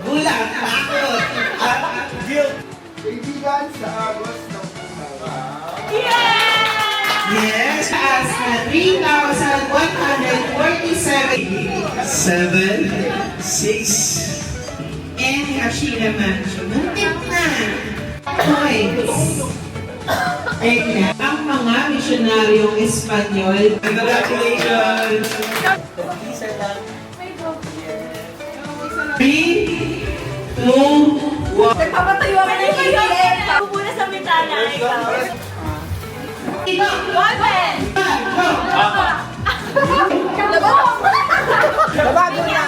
Gulat, takot. Guilt. Kaibigan sa agos ng pumawa. Yes, as 3,147. 7, 6, and actually naman, muntik na. Points. Ayan. Ang mga misyonaryong Espanyol. Congratulations! 3, 2, 1. Nagpapatayo ka ng hihilip. Pupuna sa bintana. Ikaw. Open! Labong! Babago na!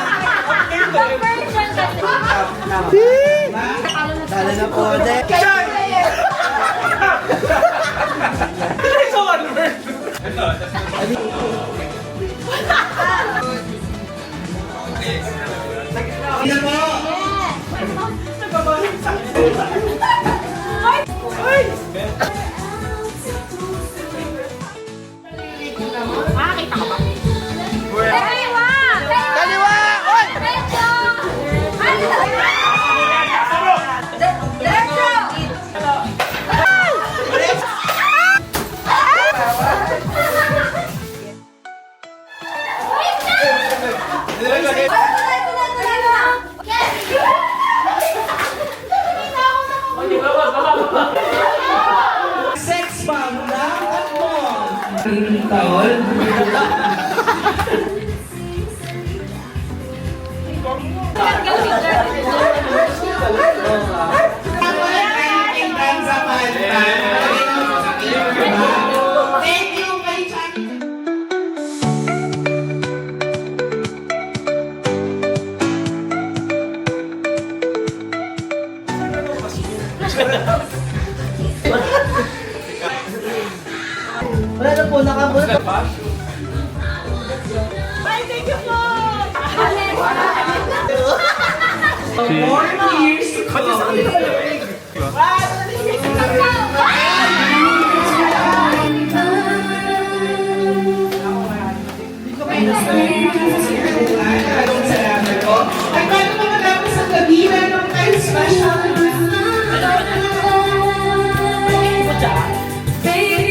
Conversion kasi. Tala na po. Sino po? Makakita ka ba? Kaliwa! Kaliwa! Oy! Medyo! Diretso! Sex bomb lang at more. Taon. Thank you, my child. Wala na po, nakabot. Ay, thank you po! More years to come. Salamat po. At bago pa matapos ang gabi, meron tayong special. Baby,